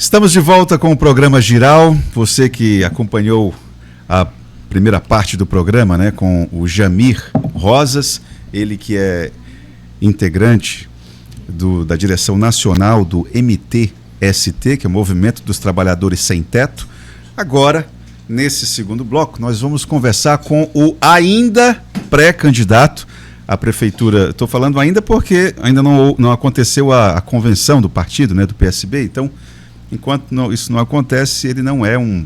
Estamos de volta com o programa Giral. Você que acompanhou a primeira parte do programa, né, com o Jamir Rosas, ele que é integrante da direção nacional do MTST, que é o Movimento dos Trabalhadores Sem Teto. Agora, nesse segundo bloco, nós vamos conversar com o ainda pré-candidato à prefeitura. Estou falando ainda porque ainda não aconteceu a convenção do partido, né, do PSB, então, enquanto isso não acontece, ele não é um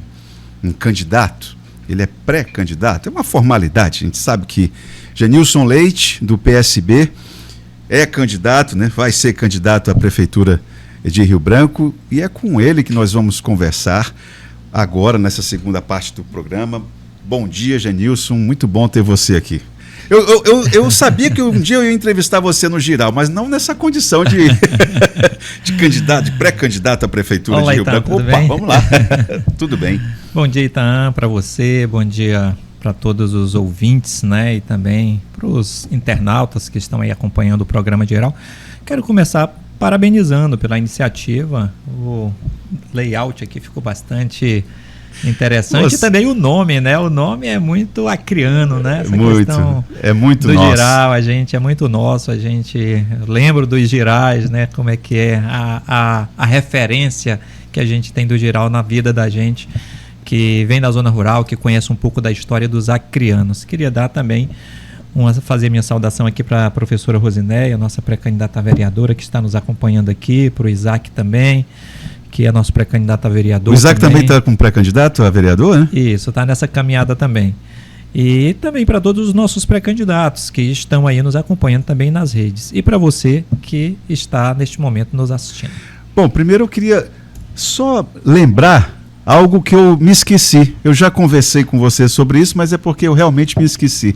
candidato, ele é pré-candidato, é uma formalidade. A gente sabe que Genilson Leite, do PSB, é candidato, né, vai ser candidato à prefeitura de Rio Branco, e é com ele que nós vamos conversar agora, nessa segunda parte do programa. Bom dia, Genilson, muito bom ter você aqui. Eu sabia que um dia eu ia entrevistar você no Giral, mas não nessa condição de candidato, de pré-candidato à prefeitura de Rio Branco. Opa, bem? Vamos lá. Tudo bem. Bom dia, Itaã, para você, bom dia para todos os ouvintes, né, e também para os internautas que estão aí acompanhando o programa Giral. Quero começar parabenizando pela iniciativa. O layout aqui ficou bastante interessante. Nossa. E também o nome, né? O nome é muito acriano, né? Essa questão é muito do nosso. Giral, a gente é muito nosso, a gente lembra dos girais, né? Como é que é a referência que a gente tem do Giral na vida da gente, que vem da zona rural, que conhece um pouco da história dos acrianos. Queria dar também fazer minha saudação aqui para a professora Rosinéia, nossa pré-candidata a vereadora, que está nos acompanhando aqui, para o Isaac também, que é nosso pré-candidato a vereador. O Isaac também está como pré-candidato a vereador, né? Isso, está nessa caminhada também. E também para todos os nossos pré-candidatos que estão aí nos acompanhando também nas redes. E para você que está neste momento nos assistindo. Bom, primeiro eu queria só lembrar algo que eu me esqueci. Eu já conversei com você sobre isso, mas é porque eu realmente me esqueci.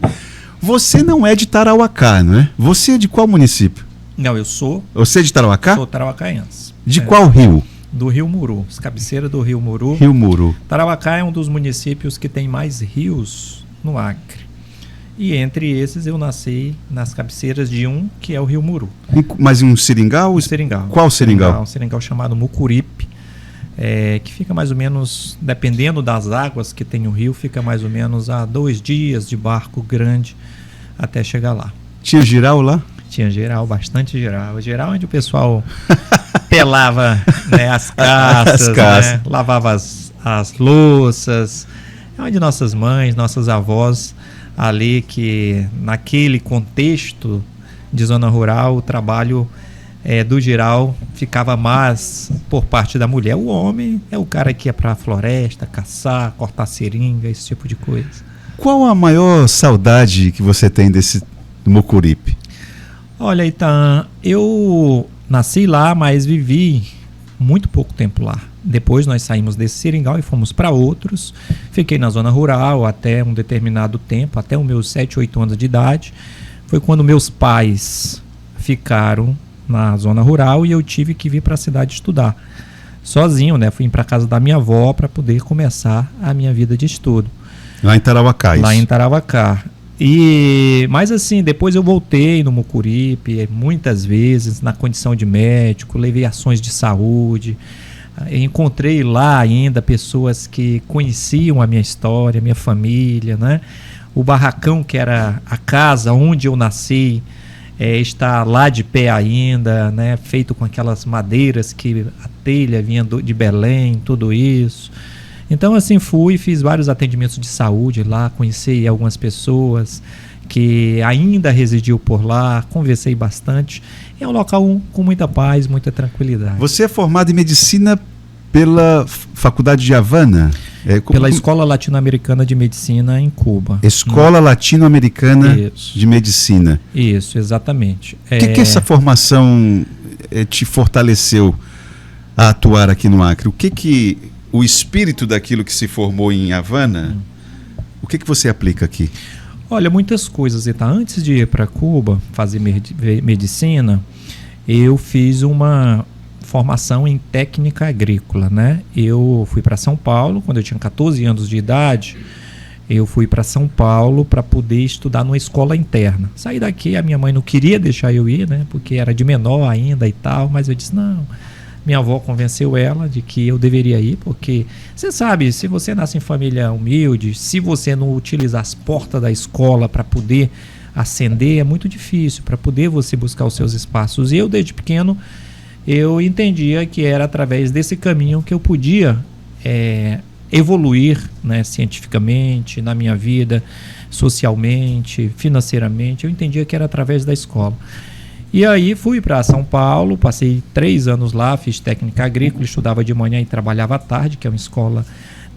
Você não é de Tarauacá, não é? Você é de qual município? Não, eu sou. Você é de Tarauacá? Sou tarauacaense. De qual rio? Do Rio Muru, as cabeceiras do Rio Muru. Rio Muru. Tarauacá é um dos municípios que tem mais rios no Acre. E entre esses eu nasci nas cabeceiras de um, que é o Rio Muru. Mas um seringal? Seringal. Qual seringal? Um seringal chamado Mucuripe, que fica mais ou menos, dependendo das águas que tem o rio, fica mais ou menos a 2 dias de barco grande até chegar lá. Tinha giral lá? Tinha giral, bastante giral. Giral onde o pessoal pelava, né, as caças, né, lavava as louças. É onde nossas mães, nossas avós, ali que naquele contexto de zona rural, o trabalho do giral ficava mais por parte da mulher. O homem é o cara que ia para a floresta, caçar, cortar seringa, esse tipo de coisa. Qual a maior saudade que você tem desse Mucuripe? Olha, Itaã, eu nasci lá, mas vivi muito pouco tempo lá. Depois nós saímos desse seringal e fomos para outros. Fiquei na zona rural até um determinado tempo, até os meus 7, 8 anos de idade. Foi quando meus pais ficaram na zona rural e eu tive que vir para a cidade estudar. Sozinho, né? Fui para casa da minha avó para poder começar a minha vida de estudo. Lá em Tarauacá, isso? Lá em Tarauacá. Mas assim, depois eu voltei no Mucuripe, muitas vezes, na condição de médico, levei ações de saúde, encontrei lá ainda pessoas que conheciam a minha história, a minha família, né? O barracão, que era a casa onde eu nasci, está lá de pé ainda, né? Feito com aquelas madeiras que a telha vinha de Belém, tudo isso. Então, assim, fiz vários atendimentos de saúde lá, conheci algumas pessoas que ainda residiam por lá, conversei bastante. É um local com muita paz, muita tranquilidade. Você é formado em medicina pela Faculdade de Havana? Pela Escola Latino-Americana de Medicina em Cuba. Escola Latino-Americana de Medicina. Isso, exatamente. O que essa formação te fortaleceu a atuar aqui no Acre? O espírito daquilo que se formou em Havana, o que você aplica aqui? Olha, muitas coisas. Antes de ir para Cuba fazer medicina, eu fiz uma formação em técnica agrícola, né? Eu fui para São Paulo, quando eu tinha 14 anos de idade, eu fui para São Paulo para poder estudar numa escola interna. Saí daqui, a minha mãe não queria deixar eu ir, né? Porque era de menor ainda e tal, mas eu disse, não, Minha avó convenceu ela de que eu deveria ir, porque você sabe, se você nasce em família humilde, se você não utilizar as portas da escola para poder ascender, é muito difícil, para poder você buscar os seus espaços. E eu, desde pequeno, eu entendia que era através desse caminho que eu podia evoluir, né, cientificamente, na minha vida, socialmente, financeiramente. Eu entendia que era através da escola. E aí fui para São Paulo, passei 3 anos lá, fiz técnica agrícola, estudava de manhã e trabalhava à tarde, que é uma escola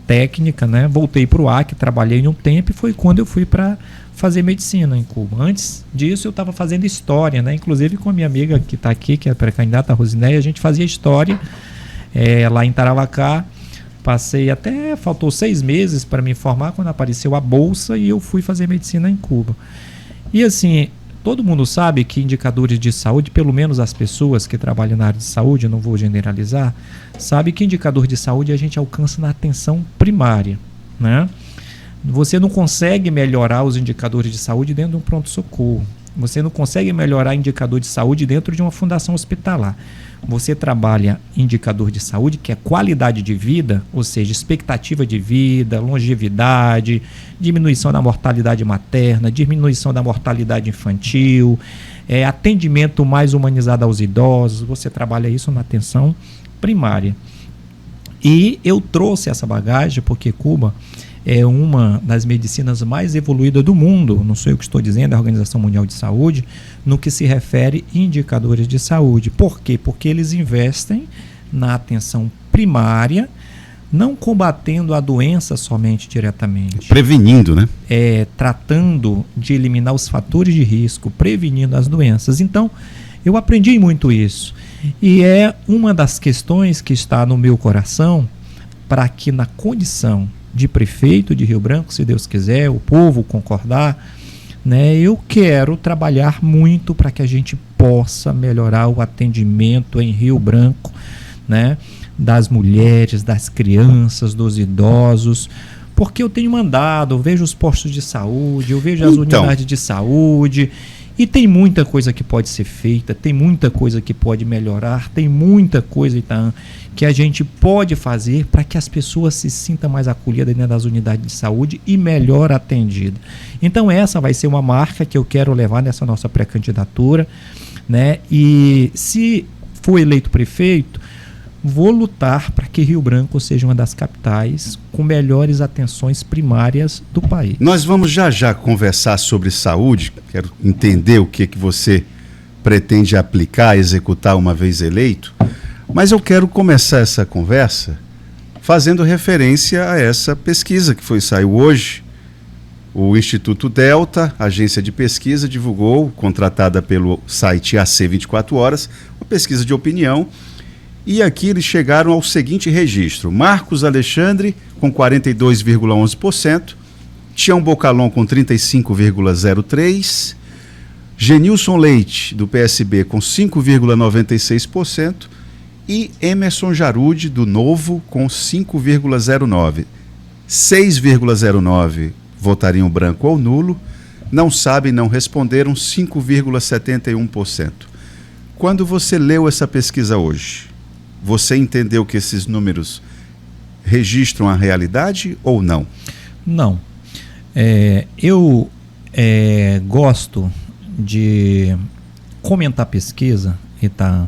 técnica, né? Voltei para o Acre, trabalhei um tempo e foi quando eu fui para fazer medicina em Cuba. Antes disso eu estava fazendo história, né? Inclusive com a minha amiga que está aqui, que é pré-candidata, a Rosinéia, a gente fazia história lá em Tarauacá. Passei até, faltou 6 meses para me formar quando apareceu a bolsa e eu fui fazer medicina em Cuba. E assim, todo mundo sabe que indicadores de saúde, pelo menos as pessoas que trabalham na área de saúde, eu não vou generalizar, sabe que indicador de saúde a gente alcança na atenção primária, né? Você não consegue melhorar os indicadores de saúde dentro de um pronto-socorro. Você não consegue melhorar indicador de saúde dentro de uma fundação hospitalar. Você trabalha indicador de saúde, que é qualidade de vida, ou seja, expectativa de vida, longevidade, diminuição da mortalidade materna, diminuição da mortalidade infantil, atendimento mais humanizado aos idosos. Você trabalha isso na atenção primária. E eu trouxe essa bagagem porque Cuba é uma das medicinas mais evoluídas do mundo, não sou eu que estou dizendo, é a Organização Mundial de Saúde, no que se refere a indicadores de saúde. Por quê? Porque eles investem na atenção primária, não combatendo a doença somente diretamente. Prevenindo, né? Tratando de eliminar os fatores de risco, prevenindo as doenças. Então, eu aprendi muito isso. E é uma das questões que está no meu coração para que na condição de prefeito de Rio Branco, se Deus quiser, o povo concordar, né, eu quero trabalhar muito para que a gente possa melhorar o atendimento em Rio Branco, né, das mulheres, das crianças, dos idosos, porque eu tenho mandado, eu vejo os postos de saúde, eu vejo as unidades de saúde, e tem muita coisa que pode ser feita, tem muita coisa que pode melhorar, tem muita coisa, Itaã, que a gente pode fazer para que as pessoas se sintam mais acolhidas dentro das unidades de saúde e melhor atendidas. Então essa vai ser uma marca que eu quero levar nessa nossa pré-candidatura, né? E se for eleito prefeito, vou lutar para que Rio Branco seja uma das capitais com melhores atenções primárias do país. Nós vamos já conversar sobre saúde, quero entender o que você pretende aplicar, executar uma vez eleito, mas eu quero começar essa conversa fazendo referência a essa pesquisa que saiu hoje. O Instituto Delta, agência de pesquisa, divulgou, contratada pelo site AC 24 Horas, uma pesquisa de opinião. E aqui eles chegaram ao seguinte registro: Marcos Alexandre com 42,11%, Tião Bocalon com 35,03%, Genilson Leite, do PSB, com 5,96%, e Emerson Jarude, do Novo, com 5,09%. 6,09% votariam branco ou nulo, não sabem, não responderam, 5,71%. Quando você leu essa pesquisa hoje, você entendeu que esses números registram a realidade ou não? Não. Eu gosto de comentar pesquisa, Itaã,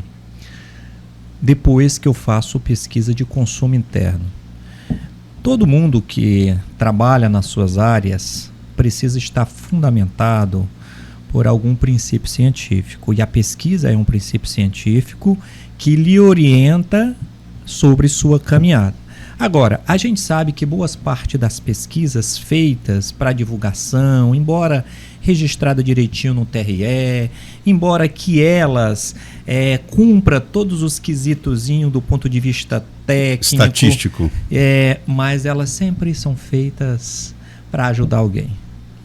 depois que eu faço pesquisa de consumo interno. Todo mundo que trabalha nas suas áreas precisa estar fundamentado por algum princípio científico. E a pesquisa é um princípio científico que lhe orienta sobre sua caminhada. Agora, a gente sabe que boas parte das pesquisas feitas para divulgação, embora registrada direitinho no TRE, embora que elas cumpra todos os quisitozinhos do ponto de vista técnico, estatístico, mas elas sempre são feitas para ajudar alguém,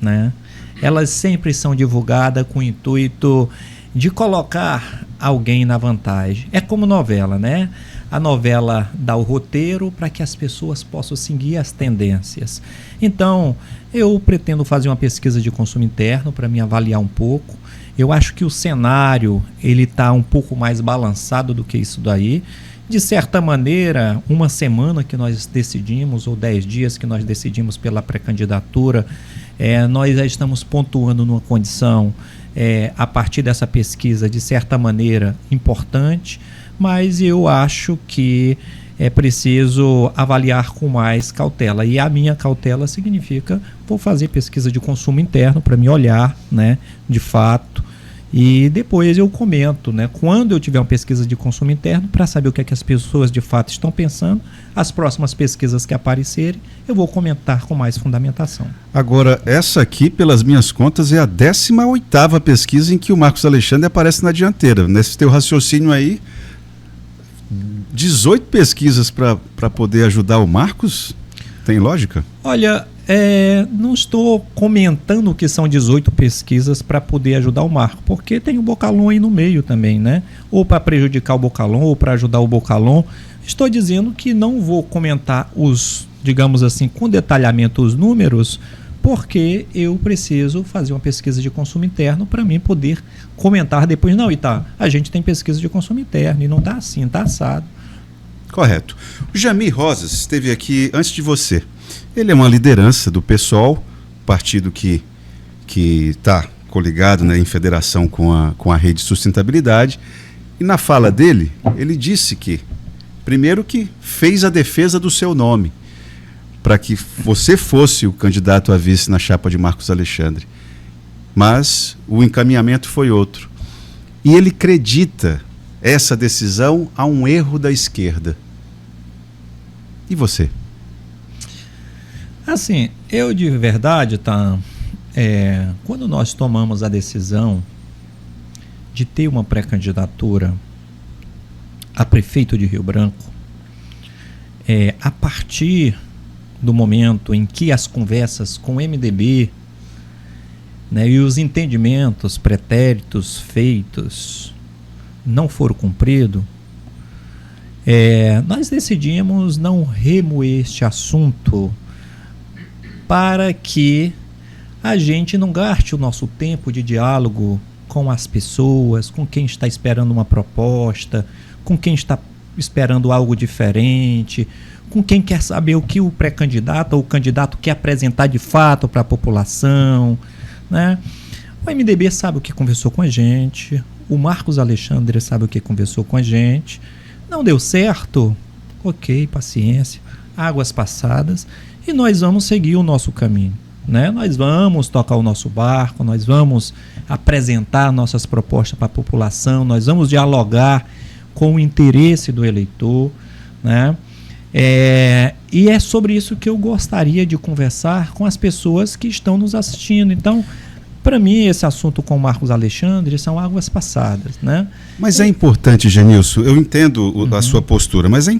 né? Elas sempre são divulgadas com o intuito de colocar alguém na vantagem. É como novela, né? A novela dá o roteiro para que as pessoas possam seguir as tendências. Então, eu pretendo fazer uma pesquisa de consumo interno para me avaliar um pouco. Eu acho que o cenário ele está um pouco mais balançado do que isso daí. De certa maneira, uma semana que nós decidimos, ou 10 dias que nós decidimos pela pré-candidatura, nós já estamos pontuando numa condição, a partir dessa pesquisa, de certa maneira, importante, mas eu acho que é preciso avaliar com mais cautela. E a minha cautela significa, vou fazer pesquisa de consumo interno para me olhar, né, de fato, e depois eu comento, né, quando eu tiver uma pesquisa de consumo interno, para saber o que é que as pessoas de fato estão pensando. As próximas pesquisas que aparecerem, eu vou comentar com mais fundamentação. Agora, essa aqui, pelas minhas contas, é a 18ª pesquisa em que o Marcos Alexandre aparece na dianteira. Nesse teu raciocínio aí, 18 pesquisas para poder ajudar o Marcos? Tem lógica? Olha, não estou comentando que são 18 pesquisas para poder ajudar o Marco, porque tem o Bocalon aí no meio também, né? Ou para prejudicar o Bocalon, ou para ajudar o Bocalon. Estou dizendo que não vou comentar digamos assim, com detalhamento os números, porque eu preciso fazer uma pesquisa de consumo interno para mim poder comentar depois. Não, a gente tem pesquisa de consumo interno e não está assim, está assado. Correto. O Jamir Rosas esteve aqui antes de você. Ele é uma liderança do PSOL, partido que está coligado, né, em federação com a Rede Sustentabilidade. E na fala dele, ele disse que, primeiro, que fez a defesa do seu nome, para que você fosse o candidato a vice na chapa de Marcos Alexandre. Mas o encaminhamento foi outro. E ele acredita essa decisão a um erro da esquerda. E você? Assim, eu de verdade, quando nós tomamos a decisão de ter uma pré-candidatura a prefeito de Rio Branco, a partir do momento em que as conversas com o MDB, né, e os entendimentos pretéritos feitos não foram cumpridos, nós decidimos não remoer este assunto para que a gente não gaste o nosso tempo de diálogo com as pessoas, com quem está esperando uma proposta, com quem está esperando algo diferente, com quem quer saber o que o pré-candidato ou o candidato quer apresentar de fato para a população, né? O MDB sabe o que conversou com a gente, o Marcos Alexandre sabe o que conversou com a gente. Não deu certo? Ok, paciência, águas passadas, e nós vamos seguir o nosso caminho, né? Nós vamos tocar o nosso barco, nós vamos apresentar nossas propostas para a população, nós vamos dialogar com o interesse do eleitor, né? E é sobre isso que eu gostaria de conversar com as pessoas que estão nos assistindo. Então, para mim, esse assunto com o Marcos Alexandre são águas passadas, né? Mas é importante, Genilson, eu entendo a sua postura, mas é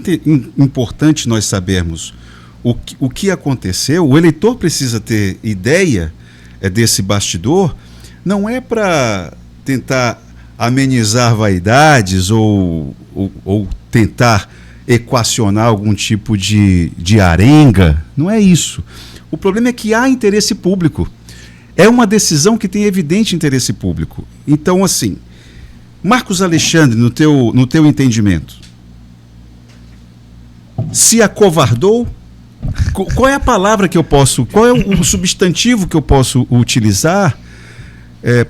importante nós sabermos o que aconteceu. O eleitor precisa ter ideia desse bastidor, não é para tentar amenizar vaidades ou tentar equacionar algum tipo de arenga, não é isso. O problema é que há interesse público. É uma decisão que tem evidente interesse público. Então, assim, Marcos Alexandre, no teu entendimento, se acovardou? Qual é a palavra que eu posso, qual é o substantivo que eu posso utilizar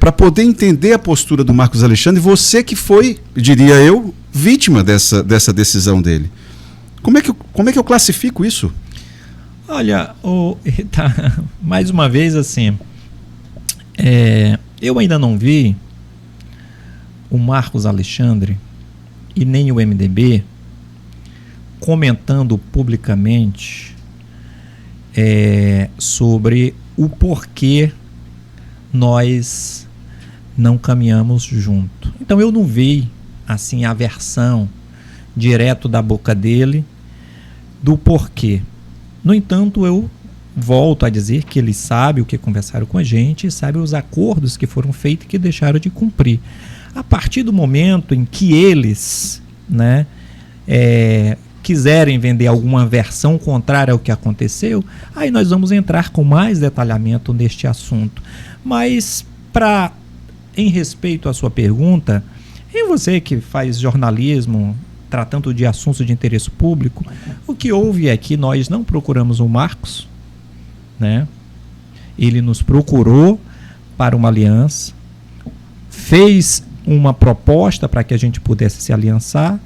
para poder entender a postura do Marcos Alexandre, você que foi, diria eu, vítima dessa decisão dele? Como é que eu classifico isso? Olha, mais uma vez, assim, eu ainda não vi o Marcos Alexandre e nem o MDB comentando publicamente sobre o porquê nós não caminhamos junto. Então eu não vi assim a versão direto da boca dele do porquê. No entanto, eu volto a dizer que ele sabe o que conversaram com a gente, sabe os acordos que foram feitos e que deixaram de cumprir. A partir do momento em que eles, né, quiserem vender alguma versão contrária ao que aconteceu, aí nós vamos entrar com mais detalhamento neste assunto. Mas, em respeito à sua pergunta, e você que faz jornalismo tratando de assuntos de interesse público, o que houve é que nós não procuramos o Marcos, né? Ele nos procurou para uma aliança, fez uma proposta para que a gente pudesse se aliançar,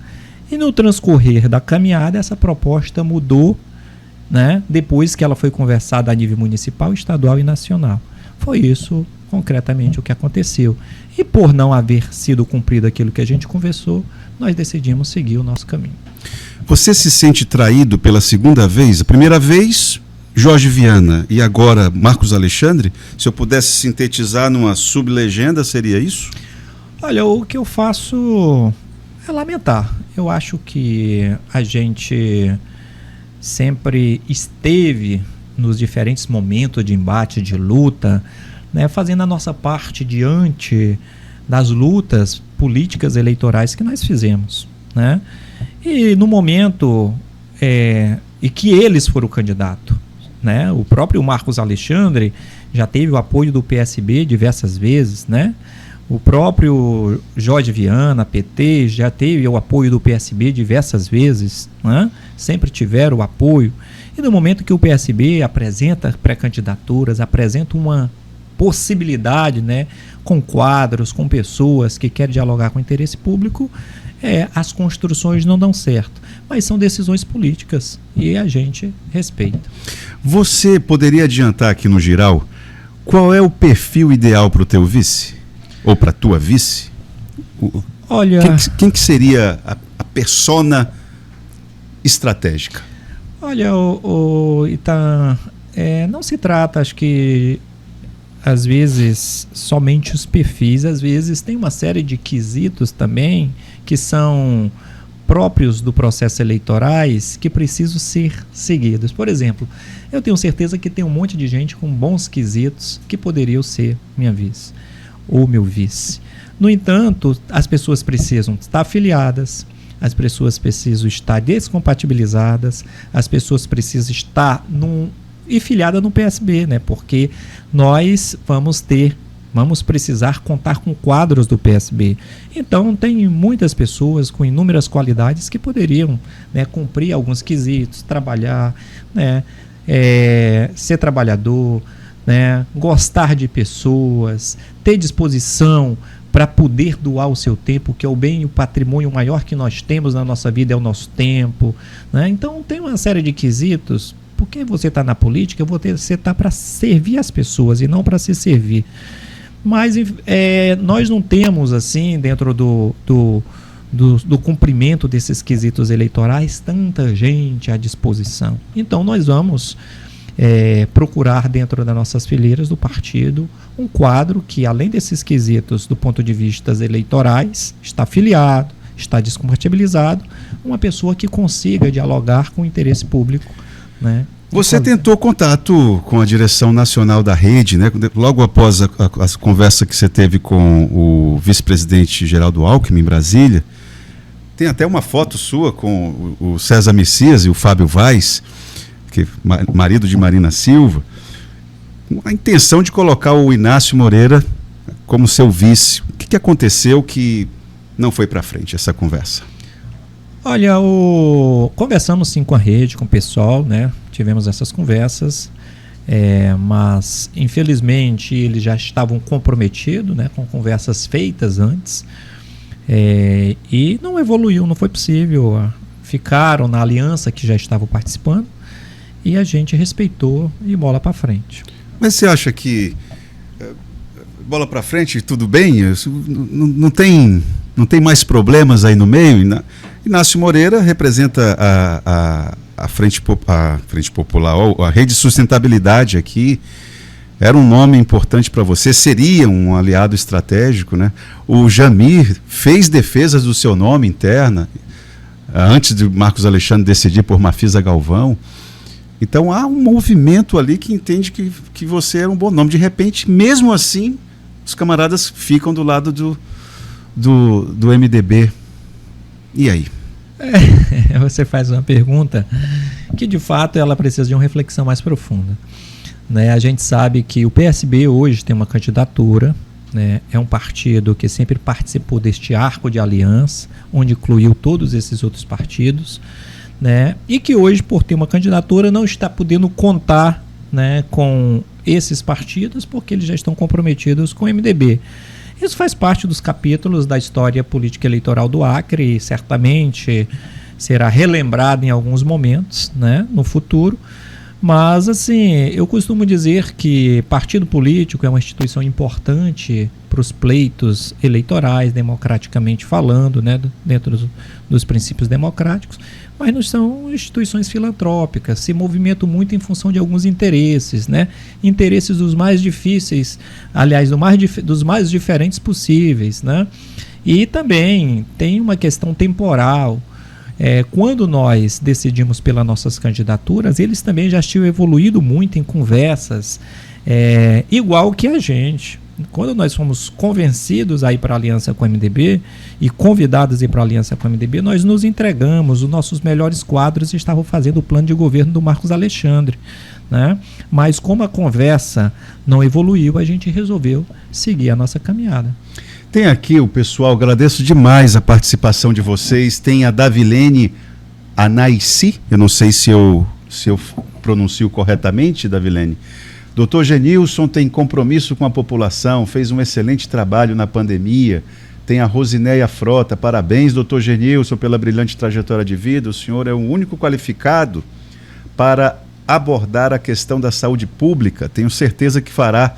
e no transcorrer da caminhada essa proposta mudou, né? Depois que ela foi conversada a nível municipal, estadual e nacional. Foi isso concretamente o que aconteceu. E por não haver sido cumprido aquilo que a gente conversou, nós decidimos seguir o nosso caminho. Você se sente traído pela segunda vez? A primeira vez, Jorge Viana, e agora Marcos Alexandre? Se eu pudesse sintetizar numa sublegenda, seria isso? Olha, o que eu faço é lamentar. Eu acho que a gente sempre esteve nos diferentes momentos de embate, de luta, né, fazendo a nossa parte diante das lutas políticas eleitorais que nós fizemos, né? E no momento e que eles foram o candidato, né? O próprio Marcos Alexandre já teve o apoio do PSB diversas vezes, né? O próprio Jorge Viana, PT, já teve o apoio do PSB diversas vezes, né? Sempre tiveram o apoio. E no momento que o PSB apresenta pré-candidaturas, apresenta uma possibilidade, né, com quadros, com pessoas que querem dialogar com o interesse público, as construções não dão certo. Mas são decisões políticas e a gente respeita. Você poderia adiantar aqui no Giral qual é o perfil ideal para o teu vice? Ou para a tua vice? Olha, quem que seria a persona estratégica? Olha, Itan, não se trata, acho que às vezes somente os perfis, às vezes tem uma série de quesitos também que são próprios do processo eleitorais que precisam ser seguidos. Por exemplo, eu tenho certeza que tem um monte de gente com bons quesitos que poderiam ser minha vice ou meu vice. No entanto, as pessoas precisam estar afiliadas, as pessoas precisam estar descompatibilizadas, as pessoas precisam estar e filiada no PSB, né? Porque nós vamos precisar contar com quadros do PSB. Então, tem muitas pessoas com inúmeras qualidades que poderiam, né, cumprir alguns quesitos, trabalhar, né, ser trabalhador, né, gostar de pessoas, ter disposição para poder doar o seu tempo, que é o bem e o patrimônio maior que nós temos na nossa vida, é o nosso tempo, né? Então, tem uma série de quesitos. Porque você está na política, você está para servir as pessoas e não para se servir. Mas nós não temos, assim, dentro do cumprimento desses quesitos eleitorais, tanta gente à disposição. Então, nós vamos procurar dentro das nossas fileiras do partido um quadro que, além desses quesitos do ponto de vista eleitorais, está filiado, está descompatibilizado, uma pessoa que consiga dialogar com o interesse público, né? Você tentou contato com a direção nacional da rede, né? Logo após a conversa que você teve com o vice-presidente Geraldo Alckmin em Brasília. Tem até uma foto sua com o César Messias e o Fábio Vaz, que marido de Marina Silva, com a intenção de colocar o Inácio Moreira como seu vice. O que aconteceu que não foi para frente essa conversa? Olha, conversamos sim com a rede, com o pessoal, né? Tivemos essas conversas, mas infelizmente eles já estavam comprometidos, né, com conversas feitas antes, e não evoluiu, não foi possível. Ficaram na aliança que já estavam participando e a gente respeitou e bola para frente. Mas você acha que bola para frente, tudo bem? Não tem mais problemas aí no meio? Inácio Moreira representa a Frente Popular, a Rede de Sustentabilidade aqui. Era um nome importante para você, seria um aliado estratégico, né? O Jamir fez defesas do seu nome interna, antes de Marcos Alexandre decidir por Mafisa Galvão. Então há um movimento ali que entende que você era um bom nome. De repente, mesmo assim, os camaradas ficam do lado do MDB. E aí? Você faz uma pergunta que, de fato, ela precisa de uma reflexão mais profunda, né? A gente sabe que o PSB hoje tem uma candidatura, né, é um partido que sempre participou deste arco de aliança, onde incluiu todos esses outros partidos, né, e que hoje, por ter uma candidatura, não está podendo contar, né, com esses partidos, porque eles já estão comprometidos com o MDB. Isso faz parte dos capítulos da história política eleitoral do Acre e certamente será relembrado em alguns momentos, né, no futuro. Mas, assim, eu costumo dizer que partido político é uma instituição importante para os pleitos eleitorais, democraticamente falando, né, dentro dos princípios democráticos, mas não são instituições filantrópicas, se movimentam muito em função de alguns interesses, né, interesses dos mais difíceis, aliás, dos mais diferentes possíveis, né, e também tem uma questão temporal. Quando nós decidimos pelas nossas candidaturas, eles também já tinham evoluído muito em conversas, igual que a gente. Quando nós fomos convencidos a ir para a aliança com o MDB e convidados a ir para a aliança com o MDB, nós nos entregamos, os nossos melhores quadros estavam fazendo o plano de governo do Marcos Alexandre, né? Mas como a conversa não evoluiu, a gente resolveu seguir a nossa caminhada. Tem aqui o pessoal, agradeço demais a participação de vocês. Tem a Davilene Anaissi, eu não sei se eu pronuncio corretamente, Davilene. Doutor Genilson tem compromisso com a população, fez um excelente trabalho na pandemia. Tem a Rosinéia Frota, parabéns, doutor Genilson, pela brilhante trajetória de vida. O senhor é o único qualificado para abordar a questão da saúde pública. Tenho certeza que fará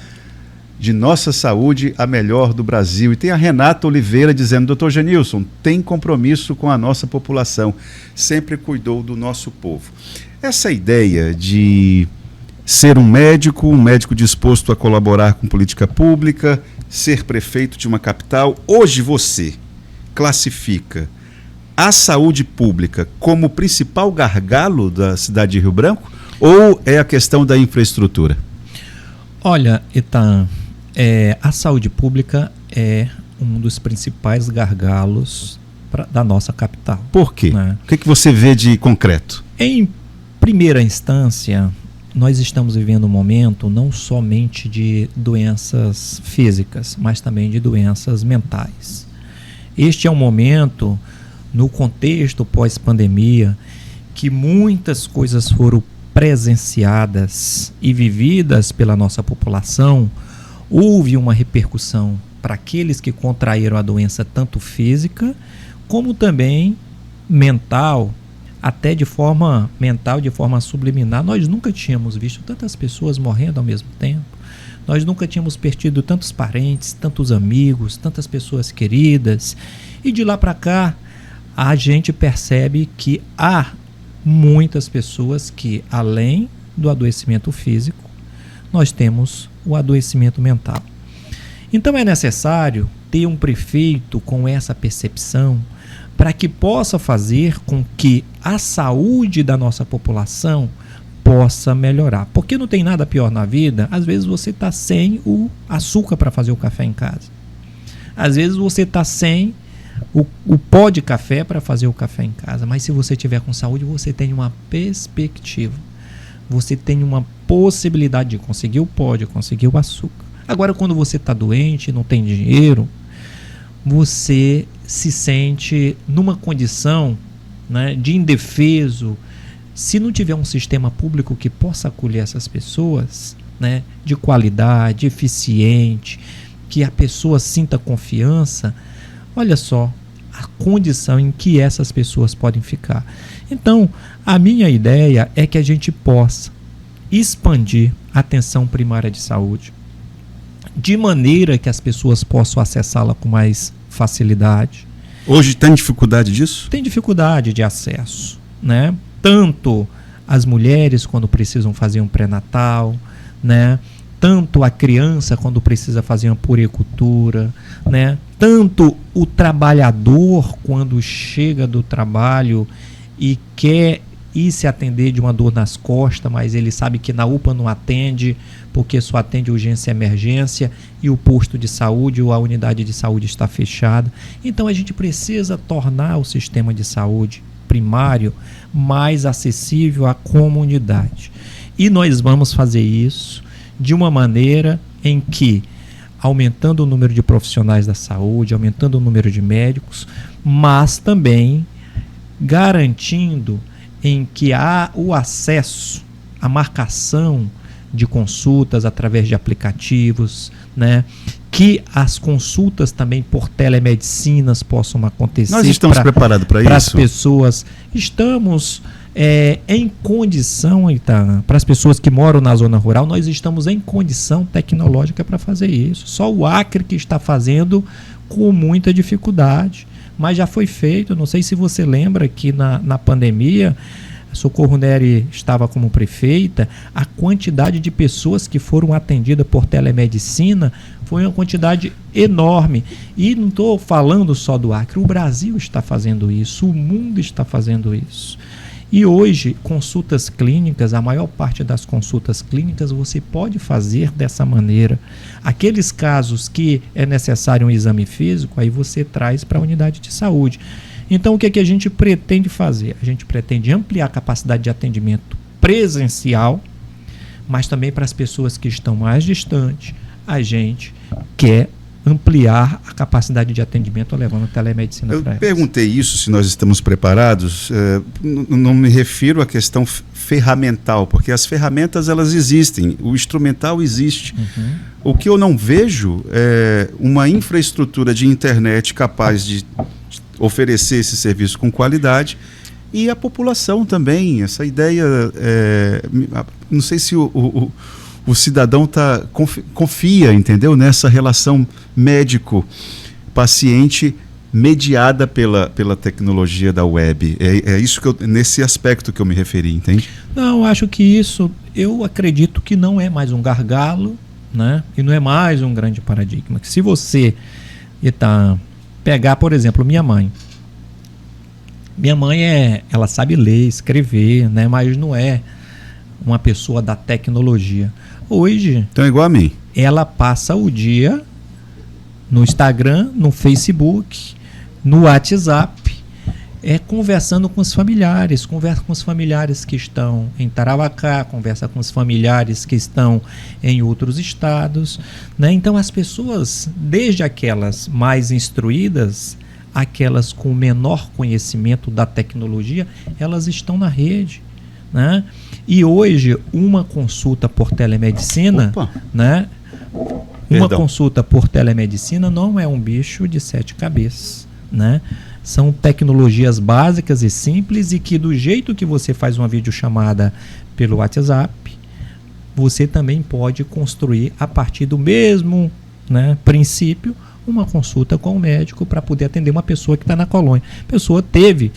de nossa saúde a melhor do Brasil. E tem a Renata Oliveira dizendo, doutor Genilson, tem compromisso com a nossa população, sempre cuidou do nosso povo. Essa ideia de ser um médico disposto a colaborar com política pública, ser prefeito de uma capital, hoje você classifica a saúde pública como o principal gargalo da cidade de Rio Branco ou é a questão da infraestrutura? Olha, Etan, a saúde pública é um dos principais gargalos da nossa capital. Por quê? Né? O que você vê de concreto? Em primeira instância, nós estamos vivendo um momento não somente de doenças físicas, mas também de doenças mentais. Este é um momento, no contexto pós-pandemia, que muitas coisas foram presenciadas e vividas pela nossa população. Houve uma repercussão para aqueles que contraíram a doença, tanto física como também mental, até de forma mental, de forma subliminar. Nós nunca tínhamos visto tantas pessoas morrendo ao mesmo tempo. Nós nunca tínhamos perdido tantos parentes, tantos amigos, tantas pessoas queridas. E de lá para cá, a gente percebe que há muitas pessoas que, além do adoecimento físico, nós temos o adoecimento mental. Então é necessário ter um prefeito com essa percepção para que possa fazer com que a saúde da nossa população possa melhorar. Porque não tem nada pior na vida, às vezes você está sem o açúcar para fazer o café em casa. Às vezes você está sem o pó de café para fazer o café em casa. Mas se você tiver com saúde, você tem uma perspectiva. Você tem uma possibilidade de conseguir o pó, de conseguir o açúcar. Agora, quando você está doente, não tem dinheiro, você se sente numa condição, né, de indefeso. Se não tiver um sistema público que possa acolher essas pessoas, né, de qualidade, eficiente, que a pessoa sinta confiança, olha só a condição em que essas pessoas podem ficar. Então, a minha ideia é que a gente possa expandir a atenção primária de saúde, de maneira que as pessoas possam acessá-la com mais facilidade. Hoje tem dificuldade disso? Tem dificuldade de acesso, né? Tanto as mulheres quando precisam fazer um pré-natal, né? Tanto a criança quando precisa fazer uma puericultura, né? Tanto o trabalhador quando chega do trabalho e quer ir se atender de uma dor nas costas, mas ele sabe que na UPA não atende, porque só atende urgência e emergência, e o posto de saúde ou a unidade de saúde está fechada. Então a gente precisa tornar o sistema de saúde primário mais acessível à comunidade. E nós vamos fazer isso de uma maneira em que aumentando o número de profissionais da saúde, aumentando o número de médicos, mas também garantindo em que há o acesso, a marcação de consultas através de aplicativos, né? Que as consultas também por telemedicinas possam acontecer. Nós estamos preparados para isso? Para as pessoas. Estamos em condição, para as pessoas que moram na zona rural, nós estamos em condição tecnológica para fazer isso. Só o Acre que está fazendo com muita dificuldade. Mas já foi feito, não sei se você lembra que na pandemia, Socorro Neri estava como prefeita, a quantidade de pessoas que foram atendidas por telemedicina foi uma quantidade enorme. E não estou falando só do Acre, o Brasil está fazendo isso, o mundo está fazendo isso. E hoje, consultas clínicas, a maior parte das consultas clínicas você pode fazer dessa maneira. Aqueles casos que é necessário um exame físico, aí você traz para a unidade de saúde. Então, o que a gente pretende fazer? A gente pretende ampliar a capacidade de atendimento presencial, mas também para as pessoas que estão mais distantes, a gente quer ampliar a capacidade de atendimento levando a telemedicina para elas. Eu perguntei isso, se nós estamos preparados, não me refiro à questão ferramental, porque as ferramentas elas existem, o instrumental existe. Uhum. O que eu não vejo é uma infraestrutura de internet capaz de oferecer esse serviço com qualidade e a população também. Essa ideia, não sei se o cidadão confia, entendeu? Nessa relação médico-paciente mediada pela tecnologia da web. É isso nesse aspecto que eu me referi, entende? Não, acho que isso, eu acredito que não é mais um gargalo, né? E não é mais um grande paradigma. Que se você pegar, por exemplo, minha mãe. Minha mãe ela sabe ler, escrever, né? Mas não é uma pessoa da tecnologia. Hoje, então é igual a mim. Ela passa o dia no Instagram, no Facebook, no WhatsApp, conversando com os familiares. Conversa com os familiares que estão em Tarauacá, conversa com os familiares que estão em outros estados, né? Então as pessoas, desde aquelas mais instruídas, aquelas com menor conhecimento da tecnologia, elas estão na rede, né? E hoje, uma consulta por telemedicina, né? Consulta por telemedicina não é um bicho de 7 cabeças, né? São tecnologias básicas e simples e que do jeito que você faz uma videochamada pelo WhatsApp, você também pode construir a partir do mesmo, né, princípio, uma consulta com o médico para poder atender uma pessoa que está na colônia. A pessoa teve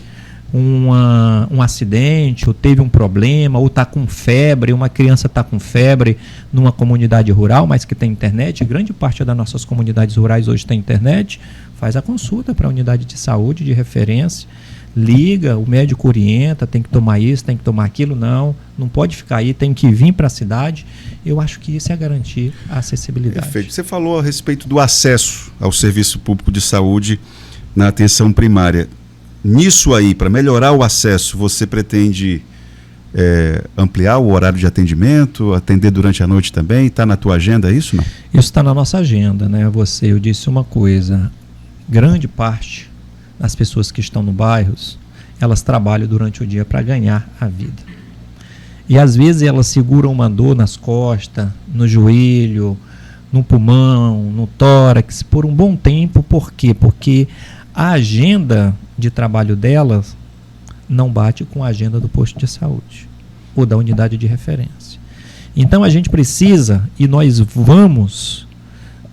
um acidente, ou teve um problema, ou está com febre, uma criança está com febre numa comunidade rural, mas que tem internet, grande parte das nossas comunidades rurais hoje tem internet, faz a consulta para a unidade de saúde de referência, liga, o médico orienta, tem que tomar isso, tem que tomar aquilo, não pode ficar aí, tem que vir para a cidade. Eu acho que isso é garantir a acessibilidade. Perfeito. Você falou a respeito do acesso ao serviço público de saúde na atenção primária. Nisso aí, para melhorar o acesso, você pretende ampliar o horário de atendimento, atender durante a noite também? Está na tua agenda isso, não? Isso está na nossa agenda, né? Eu disse uma coisa, grande parte das pessoas que estão no bairros, elas trabalham durante o dia para ganhar a vida. E às vezes elas seguram uma dor nas costas, no joelho, no pulmão, no tórax, por um bom tempo. Por quê? Porque a agenda de trabalho delas não bate com a agenda do posto de saúde ou da unidade de referência. Então a gente precisa, e nós vamos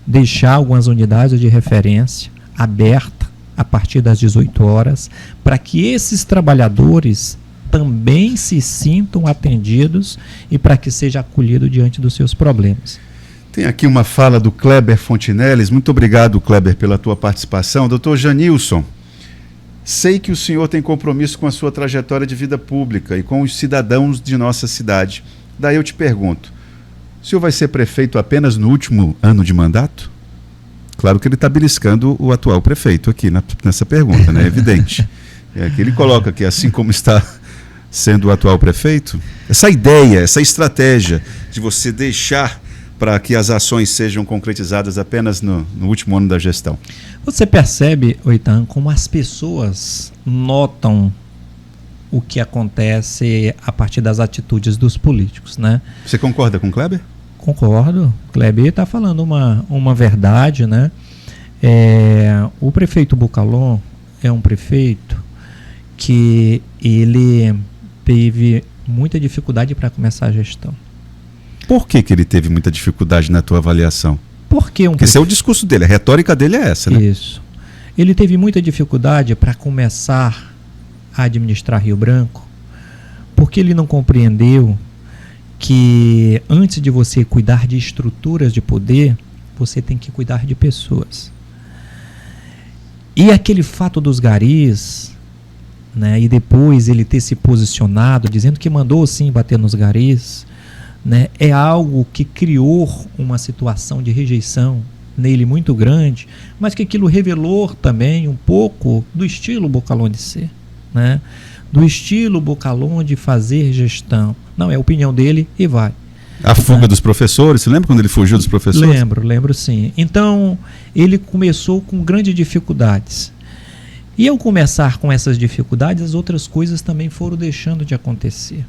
deixar algumas unidades de referência abertas a partir das 18 horas, para que esses trabalhadores também se sintam atendidos e para que seja acolhido diante dos seus problemas. Tem aqui uma fala do Kleber Fontinelles. Muito obrigado, Kleber, pela tua participação. Doutor Janilson, sei que o senhor tem compromisso com a sua trajetória de vida pública e com os cidadãos de nossa cidade. Daí eu te pergunto, o senhor vai ser prefeito apenas no último ano de mandato? Claro que ele está beliscando o atual prefeito aqui nessa pergunta, né? É evidente. Que ele coloca que assim como está sendo o atual prefeito, essa ideia, essa estratégia de você deixar para que as ações sejam concretizadas apenas no último ano da gestão? Você percebe, Oitan, como as pessoas notam o que acontece a partir das atitudes dos políticos, né? Você concorda com o Kleber? Concordo. O Kleber está falando uma verdade, né? O prefeito Bucalon é um prefeito que ele teve muita dificuldade para começar a gestão. Por que ele teve muita dificuldade na tua avaliação? Porque esse é o discurso dele, a retórica dele é essa, né? Isso. Ele teve muita dificuldade para começar a administrar Rio Branco, porque ele não compreendeu que antes de você cuidar de estruturas de poder, você tem que cuidar de pessoas. E aquele fato dos garis, né, e depois ele ter se posicionado, dizendo que mandou sim bater nos garis, né, é algo que criou uma situação de rejeição nele muito grande, mas que aquilo revelou também um pouco do estilo Bucalon de ser, né, do estilo Bucalon de fazer gestão. Não, é a opinião dele e vai. A fuga dos professores, você lembra quando ele fugiu dos professores? Lembro sim. Então, ele começou com grandes dificuldades. E ao começar com essas dificuldades, as outras coisas também foram deixando de acontecer.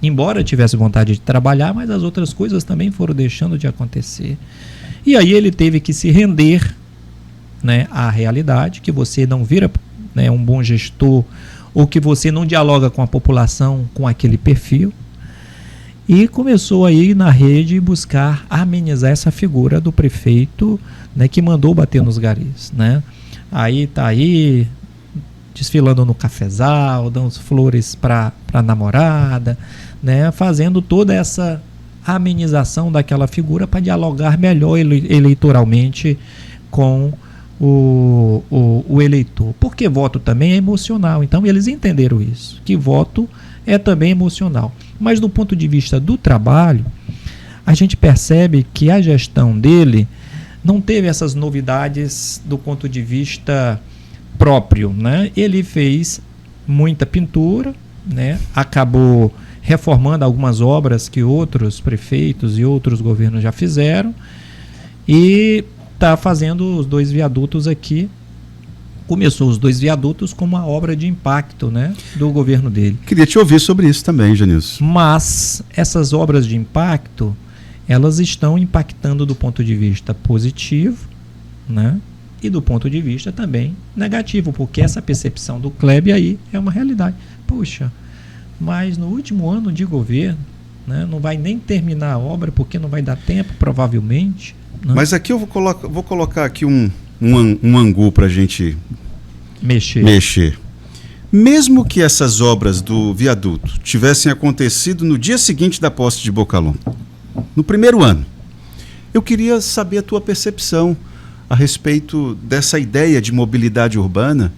Embora tivesse vontade de trabalhar, mas as outras coisas também foram deixando de acontecer. E aí ele teve que se render, né, à realidade, que você não vira, né, um bom gestor, ou que você não dialoga com a população com aquele perfil. E começou aí na rede buscar amenizar essa figura do prefeito, né, que mandou bater nos garis, né? Aí tá aí desfilando no cafezal, dando flores para a namorada, né, fazendo toda essa amenização daquela figura para dialogar melhor eleitoralmente com o eleitor. Porque voto também é emocional. Então eles entenderam isso, que voto é também emocional. Mas do ponto de vista do trabalho, a gente percebe que a gestão dele não teve essas novidades do ponto de vista próprio, né? Ele fez muita pintura, né? Acabou reformando algumas obras que outros prefeitos e outros governos já fizeram e está fazendo os 2 viadutos aqui. Começou os 2 viadutos como uma obra de impacto, né, do governo dele. Queria te ouvir sobre isso também, Janilson. Mas essas obras de impacto, elas estão impactando do ponto de vista positivo, né, e do ponto de vista também negativo, porque essa percepção do Kleber aí é uma realidade. Puxa, mas no último ano de governo, né, não vai nem terminar a obra porque não vai dar tempo, provavelmente. Né? Mas aqui eu vou colocar aqui um angu para a gente mexer. Mesmo que essas obras do viaduto tivessem acontecido no dia seguinte da posse de Bucalon, no primeiro ano, eu queria saber a tua percepção a respeito dessa ideia de mobilidade urbana.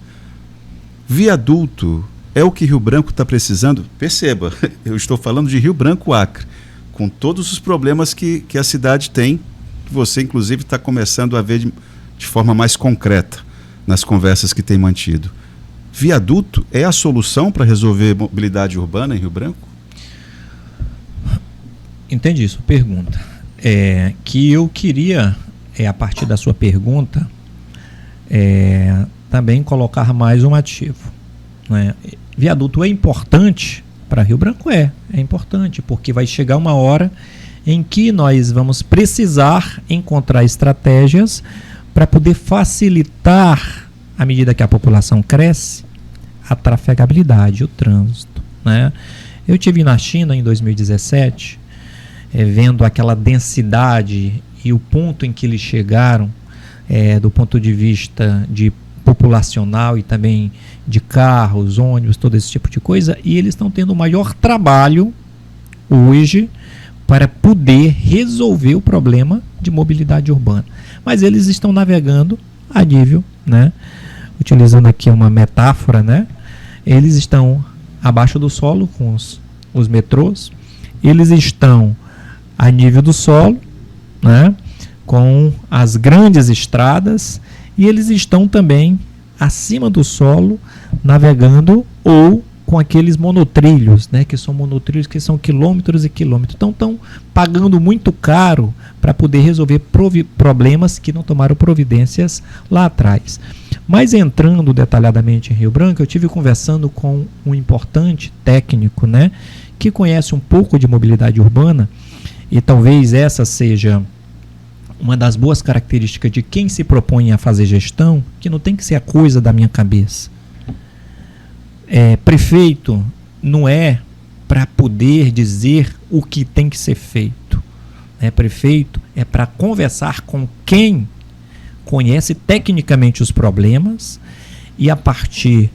Viaduto é o que Rio Branco está precisando? Perceba, eu estou falando de Rio Branco, Acre, com todos os problemas que a cidade tem, que você inclusive está começando a ver de forma mais concreta nas conversas que tem mantido. Viaduto é a solução para resolver mobilidade urbana em Rio Branco? Entendi sua pergunta. Que eu queria, a partir da sua pergunta, também colocar mais um ativo. Né? Viaduto é importante para Rio Branco? É importante, porque vai chegar uma hora em que nós vamos precisar encontrar estratégias para poder facilitar, à medida que a população cresce, a trafegabilidade, o trânsito. Né? Eu estive na China em 2017, vendo aquela densidade e o ponto em que eles chegaram, do ponto de vista de populacional e também de carros, ônibus, todo esse tipo de coisa, e eles estão tendo o maior trabalho hoje para poder resolver o problema de mobilidade urbana. Mas eles estão navegando a nível, né, utilizando aqui uma metáfora, né, eles estão abaixo do solo com os metrôs, eles estão a nível do solo, né, com as grandes estradas, e eles estão também acima do solo, navegando ou com aqueles monotrilhos, né, que são monotrilhos que são quilômetros e quilômetros. Então estão pagando muito caro para poder resolver problemas que não tomaram providências lá atrás. Mas entrando detalhadamente em Rio Branco, eu tive conversando com um importante técnico, né, que conhece um pouco de mobilidade urbana, e talvez essa seja uma das boas características de quem se propõe a fazer gestão, que não tem que ser a coisa da minha cabeça. Prefeito não é para poder dizer o que tem que ser feito. Prefeito é para conversar com quem conhece tecnicamente os problemas e, a partir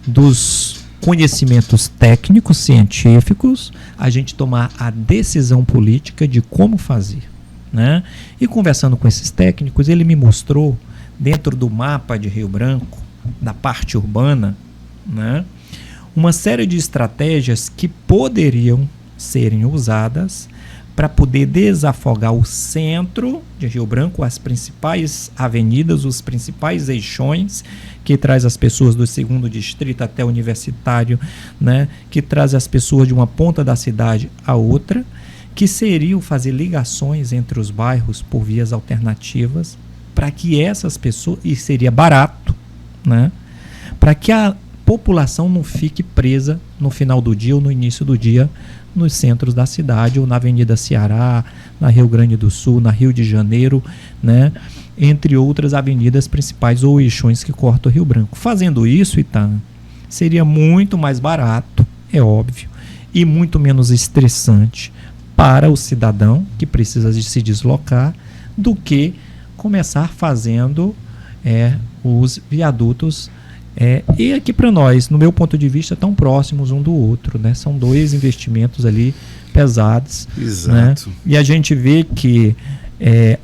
dos conhecimentos técnicos, científicos, a gente tomar a decisão política de como fazer. Né? E conversando com esses técnicos, ele me mostrou, dentro do mapa de Rio Branco, da parte urbana, né, uma série de estratégias que poderiam serem usadas para poder desafogar o centro de Rio Branco, as principais avenidas, os principais eixões que traz as pessoas do 2º distrito até o Universitário, né, que traz as pessoas de uma ponta da cidade a outra, que seriam fazer ligações entre os bairros por vias alternativas, para que essas pessoas, e seria barato, né, para que a população não fique presa no final do dia ou no início do dia nos centros da cidade, ou na Avenida Ceará, na Rio Grande do Sul, na Rio de Janeiro, né, entre outras avenidas principais ou eixões que cortam o Rio Branco. Fazendo isso, Itan, seria muito mais barato, é óbvio, e muito menos estressante para o cidadão que precisa de se deslocar, do que começar fazendo os viadutos. E aqui para nós, no meu ponto de vista, tão próximos um do outro, né? São dois investimentos ali pesados. Exato. Né? E a gente vê que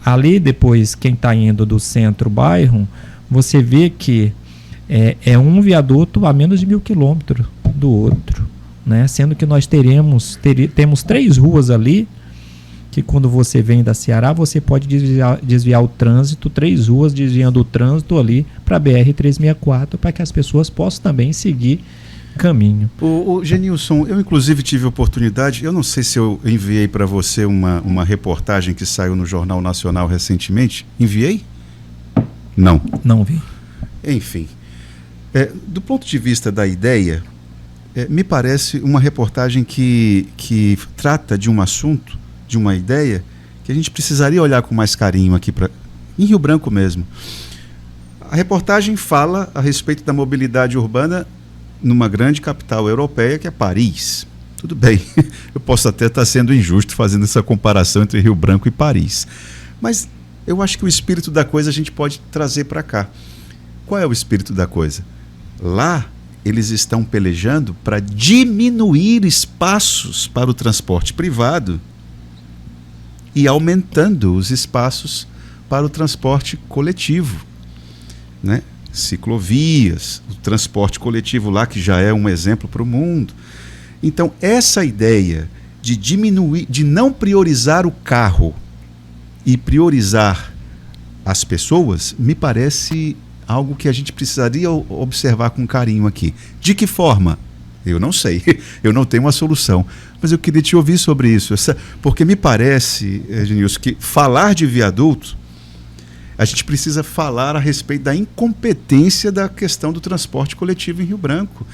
ali depois, quem está indo do centro-bairro, você vê que é um viaduto a menos de 1.000 quilômetros do outro. Né? Sendo que nós temos 3 ruas ali, que quando você vem da Ceará, você pode desviar o trânsito, 3 ruas desviando o trânsito ali para a BR-364, para que as pessoas possam também seguir caminho. O Genilson, eu inclusive tive oportunidade, eu não sei se eu enviei para você uma reportagem que saiu no Jornal Nacional recentemente. Enviei? Não. Não vi. Enfim, do ponto de vista da ideia, me parece uma reportagem que trata de um assunto, de uma ideia, que a gente precisaria olhar com mais carinho aqui em Rio Branco mesmo. A reportagem fala a respeito da mobilidade urbana numa grande capital europeia, que é Paris. Tudo bem, eu posso até estar sendo injusto fazendo essa comparação entre Rio Branco e Paris, mas eu acho que o espírito da coisa a gente pode trazer para cá. Qual é o espírito da coisa? Lá, eles estão pelejando para diminuir espaços para o transporte privado e aumentando os espaços para o transporte coletivo, né? Ciclovias, o transporte coletivo lá, que já é um exemplo para o mundo. Então, essa ideia de diminuir, de não priorizar o carro e priorizar as pessoas, me parece algo que a gente precisaria observar com carinho aqui. De que forma? Eu não sei, eu não tenho uma solução, mas eu queria te ouvir sobre isso, porque me parece, Genilson, que falar de viaduto, a gente precisa falar a respeito da incompetência da questão do transporte coletivo em Rio Branco.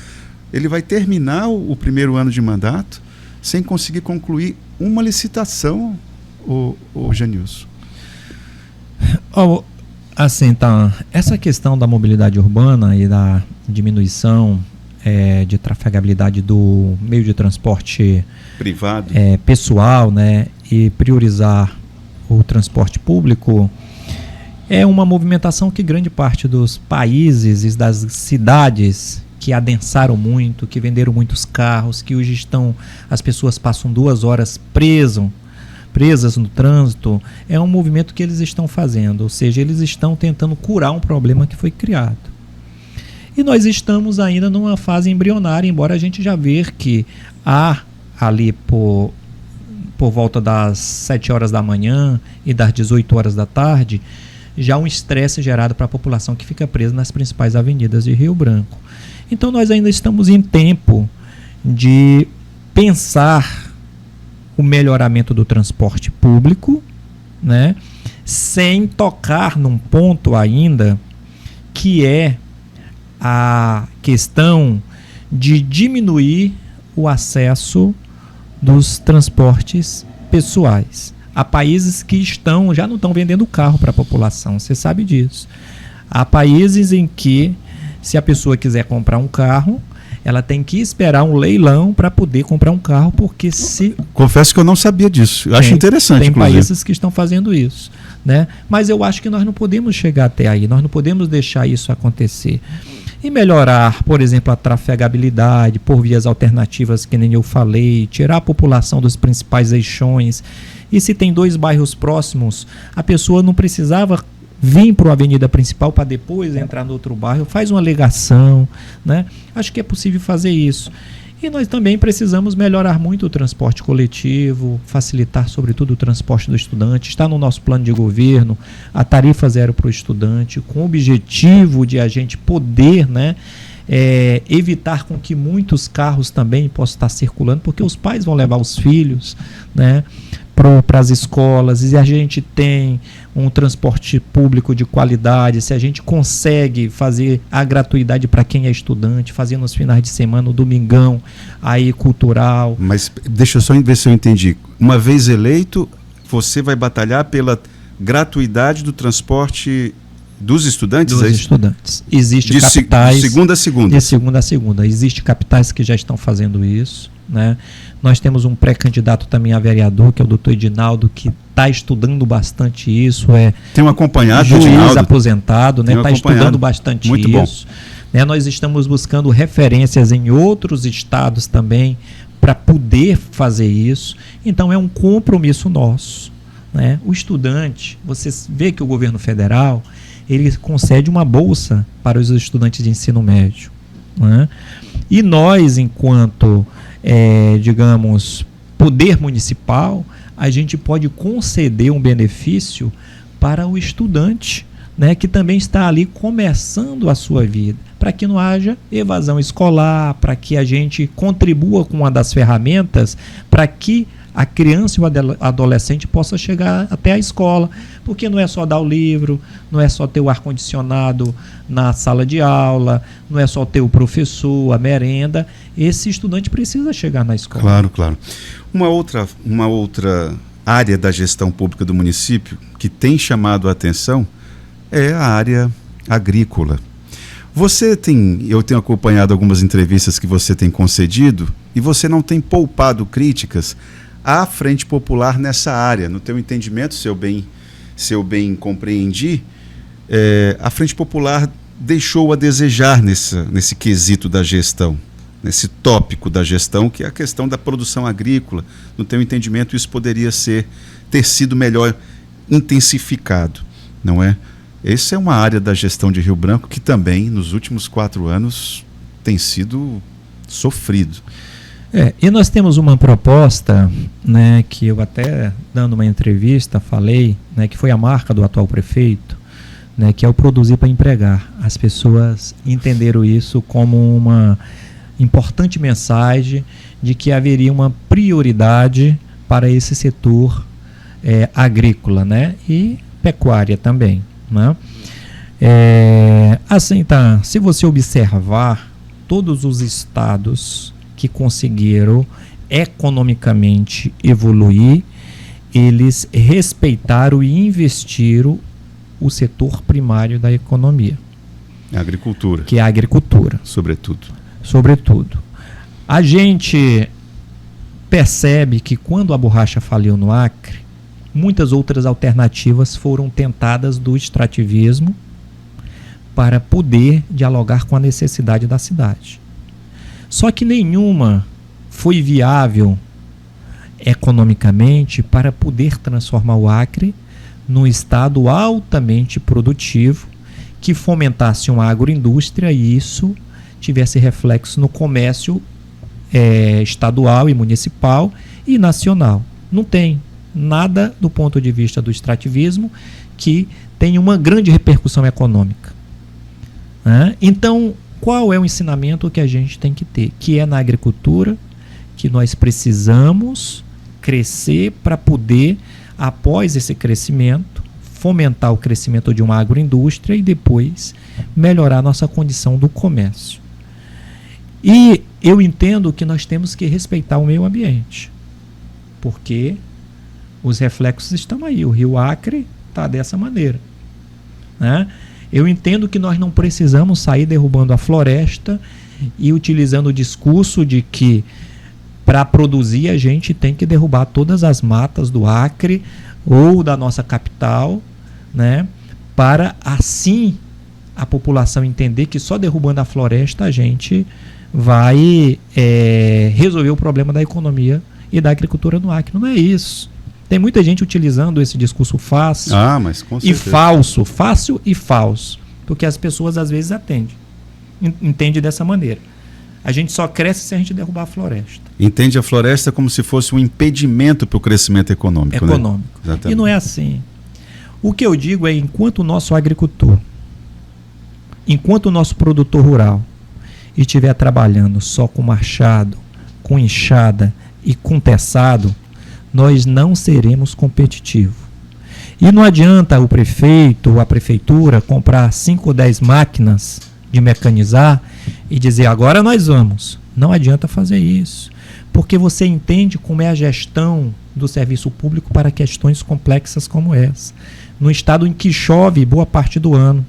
Ele vai terminar o primeiro ano de mandato sem conseguir concluir uma licitação, o Genilson. Assim, tá, essa questão da mobilidade urbana e da diminuição de trafegabilidade do meio de transporte privado, pessoal, né, e priorizar o transporte público, é uma movimentação que grande parte dos países e das cidades que adensaram muito, que venderam muitos carros, que hoje as pessoas passam 2 horas presas no trânsito, é um movimento que eles estão fazendo, ou seja, eles estão tentando curar um problema que foi criado. E nós estamos ainda numa fase embrionária, embora a gente já veja que há ali por volta das 7 horas da manhã e das 18 horas da tarde, já um estresse gerado para a população que fica presa nas principais avenidas de Rio Branco. Então nós ainda estamos em tempo de pensar o melhoramento do transporte público, né, sem tocar num ponto ainda que é a questão de diminuir o acesso dos transportes pessoais. Há países que já não estão vendendo carro para a população, você sabe disso. Há países em que, se a pessoa quiser comprar um carro, ela tem que esperar um leilão para poder comprar um carro, porque se... Confesso que eu não sabia disso. Eu acho interessante, tem inclusive. países que estão fazendo isso, né? Mas eu acho que nós não podemos chegar até aí, nós não podemos deixar isso acontecer. E melhorar, por exemplo, a trafegabilidade por vias alternativas, que nem eu falei, tirar a população dos principais eixões. E se tem 2 bairros próximos, a pessoa não precisava vir para a avenida principal para depois entrar no outro bairro, faz uma ligação, né? Acho que é possível fazer isso. E nós também precisamos melhorar muito o transporte coletivo, facilitar sobretudo o transporte do estudante. Está no nosso plano de governo a tarifa zero para o estudante, com o objetivo de a gente poder, né, evitar com que muitos carros também possam estar circulando, porque os pais vão levar os filhos, né, para as escolas, e a gente tem um transporte público de qualidade, se a gente consegue fazer a gratuidade para quem é estudante, fazer nos finais de semana, no domingão, aí cultural. Mas deixa eu só ver se eu entendi. Uma vez eleito, você vai batalhar pela gratuidade do transporte dos estudantes? Dos estudantes. Existe capitais... De segunda a segunda? De segunda a segunda. Existem capitais que já estão fazendo isso, né? Nós temos um pré-candidato também a vereador, que é o doutor Edinaldo, que está estudando bastante isso. Tem um acompanhado, juiz Edinaldo? Aposentado, né? Está estudando bastante muito isso. Né? Nós estamos buscando referências em outros estados também para poder fazer isso. Então é um compromisso nosso, né? O estudante, você vê que o governo federal ele concede uma bolsa para os estudantes de ensino médio, né? E nós, enquanto digamos, poder municipal, a gente pode conceder um benefício para o estudante, né, que também está ali começando a sua vida, para que não haja evasão escolar, para que a gente contribua com uma das ferramentas para que a criança e o adolescente possa chegar até a escola, porque não é só dar o livro, não é só ter o ar-condicionado na sala de aula, não é só ter o professor, a merenda. Esse estudante precisa chegar na escola. Claro, claro. Uma outra área da gestão pública do município que tem chamado a atenção é a área agrícola. Eu tenho acompanhado algumas entrevistas que você tem concedido e você não tem poupado críticas à Frente Popular nessa área. No teu entendimento, se eu bem compreendi, a Frente Popular deixou a desejar nesse quesito da gestão, nesse tópico da gestão, que é a questão da produção agrícola. No teu entendimento, isso poderia ter sido melhor intensificado, não é? Essa é uma área da gestão de Rio Branco que também, nos últimos 4 anos, tem sido sofrido. E nós temos uma proposta, né, que eu até dando uma entrevista falei, né, que foi a marca do atual prefeito, né, que é o produzir para empregar. As pessoas entenderam isso como uma importante mensagem de que haveria uma prioridade para esse setor agrícola, né, e pecuária também, né? Assim, tá, se você observar todos os estados que conseguiram economicamente evoluir, eles respeitaram e investiram o setor primário da economia. A agricultura. Que é a agricultura. Sobretudo. A gente percebe que quando a borracha faliu no Acre, muitas outras alternativas foram tentadas do extrativismo para poder dialogar com a necessidade da cidade. Só que nenhuma foi viável economicamente para poder transformar o Acre num estado altamente produtivo que fomentasse uma agroindústria e isso tivesse reflexo no comércio estadual e municipal e nacional. Não tem nada do ponto de vista do extrativismo que tenha uma grande repercussão econômica. Então, qual é o ensinamento que a gente tem que ter? Que é na agricultura que nós precisamos crescer para poder, após esse crescimento, fomentar o crescimento de uma agroindústria e depois melhorar a nossa condição do comércio. E eu entendo que nós temos que respeitar o meio ambiente, porque os reflexos estão aí. O Rio Acre está dessa maneira, né? Eu entendo que nós não precisamos sair derrubando a floresta e utilizando o discurso de que para produzir a gente tem que derrubar todas as matas do Acre ou da nossa capital, né? Para assim a população entender que só derrubando a floresta a gente vai resolver o problema da economia e da agricultura no Acre. Não é isso. Tem muita gente utilizando esse discurso fácil mas com certeza. E falso, fácil e falso, porque as pessoas às vezes entendem dessa maneira. A gente só cresce se a gente derrubar a floresta. Entende a floresta como se fosse um impedimento para o crescimento econômico. Né? E não é assim. O que eu digo é, enquanto o nosso agricultor, enquanto o nosso produtor rural estiver trabalhando só com machado, com enxada e com teçado, nós não seremos competitivos. E não adianta o prefeito ou a prefeitura comprar 5 ou 10 máquinas de mecanizar e dizer, agora nós vamos. Não adianta fazer isso, porque você entende como é a gestão do serviço público para questões complexas como essa. No estado em que chove boa parte do ano,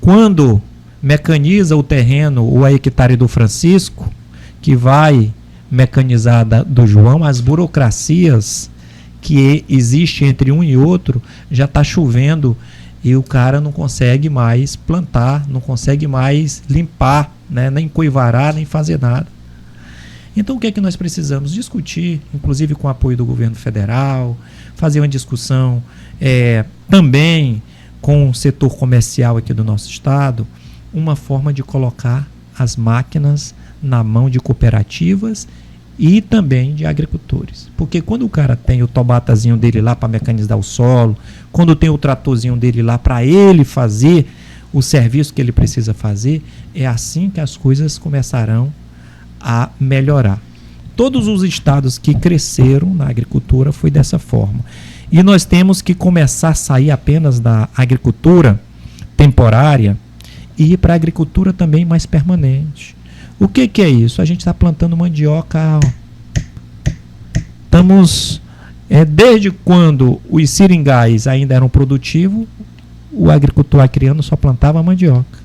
quando mecaniza o terreno ou a hectare do Francisco, que vai mecanizar do João, as burocracias que existem entre um e outro, já está chovendo e o cara não consegue mais plantar, não consegue mais limpar, né, nem coivarar, nem fazer nada. Então o que é que nós precisamos? Discutir, inclusive com o apoio do governo federal, fazer uma discussão também com o setor comercial aqui do nosso estado, uma forma de colocar as máquinas na mão de cooperativas e também de agricultores. Porque quando o cara tem o tobatazinho dele lá para mecanizar o solo, quando tem o tratorzinho dele lá para ele fazer o serviço que ele precisa fazer, é assim que as coisas começarão a melhorar. Todos os estados que cresceram na agricultura foi dessa forma. E nós temos que começar a sair apenas da agricultura temporária e ir para a agricultura também mais permanente. O que é isso? A gente está plantando mandioca. Estamos, desde quando os seringais ainda eram produtivos, o agricultor acreano só plantava mandioca.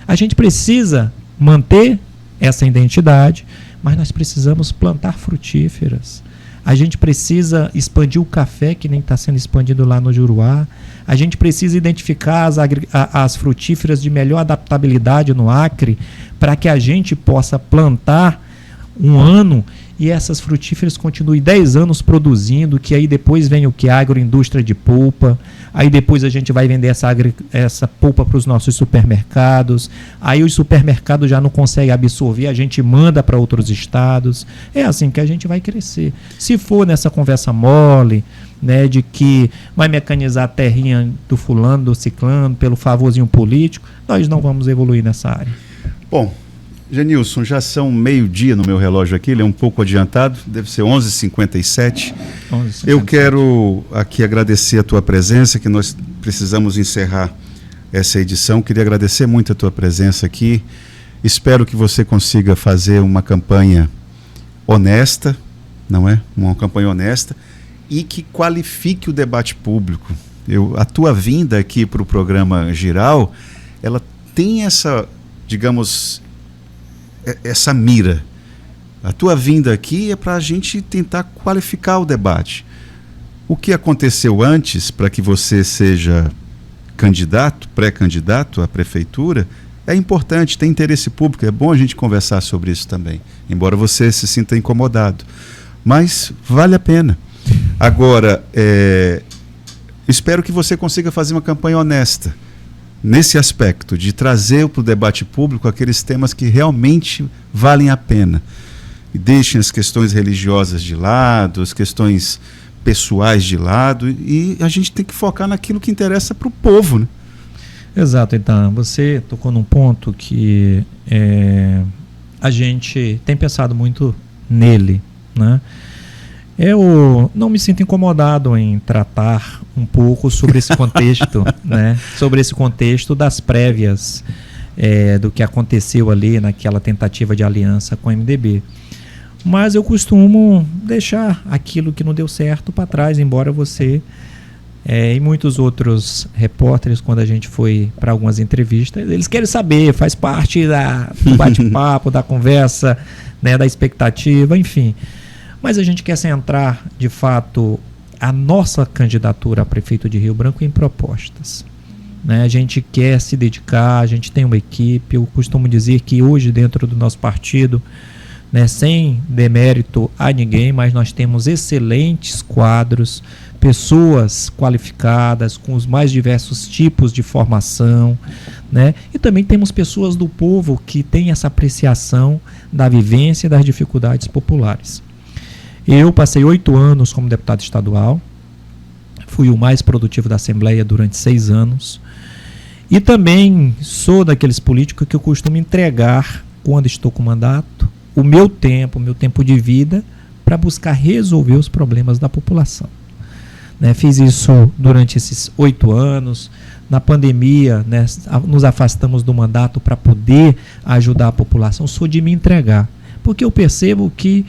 A gente precisa manter essa identidade, mas nós precisamos plantar frutíferas. A gente precisa expandir o café, que nem está sendo expandido lá no Juruá. A gente precisa identificar as frutíferas de melhor adaptabilidade no Acre, para que a gente possa plantar um ano e essas frutíferas continuem 10 anos produzindo, que aí depois vem o que? A agroindústria de polpa, aí depois a gente vai vender essa polpa para os nossos supermercados, aí os supermercados já não conseguem absorver, a gente manda para outros estados. É assim que a gente vai crescer. Se for nessa conversa mole, né, de que vai mecanizar a terrinha do fulano, do ciclano, pelo favorzinho político, nós não vamos evoluir nessa área. Bom, Genilson, já são 12:00 no meu relógio aqui, ele é um pouco adiantado, deve ser 11h57. Eu quero aqui agradecer a tua presença, que nós precisamos encerrar essa edição. Queria agradecer muito a tua presença aqui. Espero que você consiga fazer uma campanha honesta, não é? Uma campanha honesta e que qualifique o debate público. A tua vinda aqui para o programa Giral, ela tem essa, digamos, essa mira. A tua vinda aqui é para a gente tentar qualificar o debate. O que aconteceu antes para que você seja candidato, pré-candidato à prefeitura, é importante, tem interesse público, é bom a gente conversar sobre isso também, embora você se sinta incomodado. Mas vale a pena. Agora, espero que você consiga fazer uma campanha honesta, nesse aspecto, de trazer para o debate público aqueles temas que realmente valem a pena. E deixem as questões religiosas de lado, as questões pessoais de lado, e a gente tem que focar naquilo que interessa para o povo, né? Exato, então, você tocou num ponto que a gente tem pensado muito nele, né? Eu não me sinto incomodado em tratar um pouco sobre esse contexto, né? Sobre esse contexto das prévias do que aconteceu ali naquela tentativa de aliança com o MDB. Mas eu costumo deixar aquilo que não deu certo para trás, embora você e muitos outros repórteres, quando a gente foi para algumas entrevistas, eles querem saber, faz parte do bate-papo, da conversa, né, da expectativa, enfim. Mas a gente quer centrar, de fato, a nossa candidatura a prefeito de Rio Branco em propostas. Né? A gente quer se dedicar, a gente tem uma equipe. Eu costumo dizer que hoje, dentro do nosso partido, né, sem demérito a ninguém, mas nós temos excelentes quadros, pessoas qualificadas, com os mais diversos tipos de formação, né? E também temos pessoas do povo que têm essa apreciação da vivência e das dificuldades populares. Eu passei 8 anos como deputado estadual, fui o mais produtivo da Assembleia durante 6 anos, e também sou daqueles políticos que eu costumo entregar, quando estou com mandato, o meu tempo de vida, para buscar resolver os problemas da população. Né, fiz isso durante esses 8 anos. Na pandemia, né, nos afastamos do mandato para poder ajudar a população. Sou de me entregar, porque eu percebo que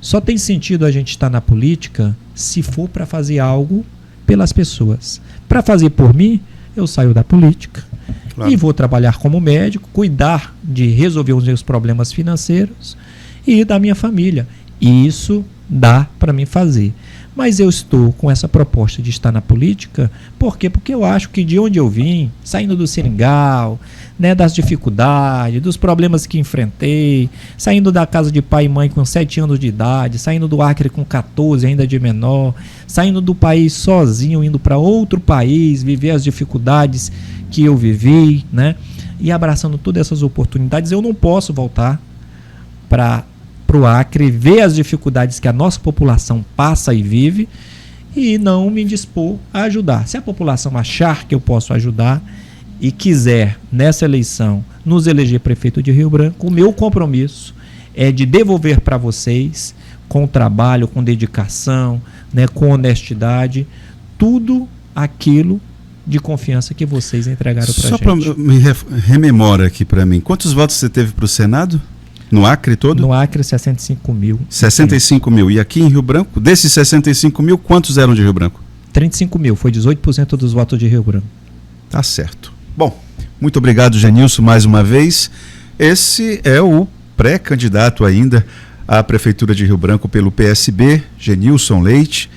só tem sentido a gente estar na política se for para fazer algo pelas pessoas. Para fazer por mim, eu saio da política, claro, e vou trabalhar como médico, cuidar de resolver os meus problemas financeiros e da minha família. E isso dá para mim fazer. Mas eu estou com essa proposta de estar na política, por quê? Porque eu acho que de onde eu vim, saindo do seringal, né, das dificuldades, dos problemas que enfrentei, saindo da casa de pai e mãe com 7 anos de idade, saindo do Acre com 14, ainda de menor, saindo do país sozinho, indo para outro país, viver as dificuldades que eu vivi, né, e abraçando todas essas oportunidades, eu não posso voltar para o Acre, ver as dificuldades que a nossa população passa e vive e não me dispor a ajudar. Se a população achar que eu posso ajudar e quiser, nessa eleição, nos eleger prefeito de Rio Branco, o meu compromisso é de devolver para vocês, com trabalho, com dedicação, né, com honestidade, tudo aquilo de confiança que vocês entregaram para a gente. Só para me rememora aqui para mim, quantos votos você teve para o Senado? No Acre todo? No Acre, 65 mil. 65 mil. E aqui em Rio Branco, desses 65 mil, quantos eram de Rio Branco? 35 mil, foi 18% dos votos de Rio Branco. Tá certo. Bom, muito obrigado, Genilson, mais uma vez. Esse é o pré-candidato ainda à Prefeitura de Rio Branco pelo PSB, Genilson Leite.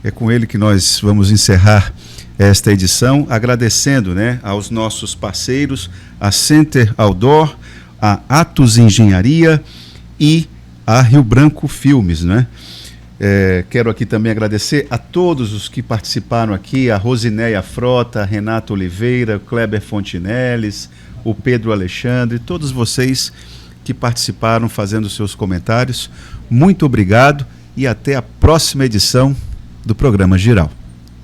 É com ele que nós vamos encerrar esta edição, agradecendo, né, aos nossos parceiros, a Center Outdoor, a Atos Engenharia e a Rio Branco Filmes, né? Quero aqui também agradecer a todos os que participaram aqui, a Rosinéia Frota, a Renata Oliveira, o Kleber Fontinelles, o Pedro Alexandre, todos vocês que participaram fazendo seus comentários. Muito obrigado e até a próxima edição do programa Giral.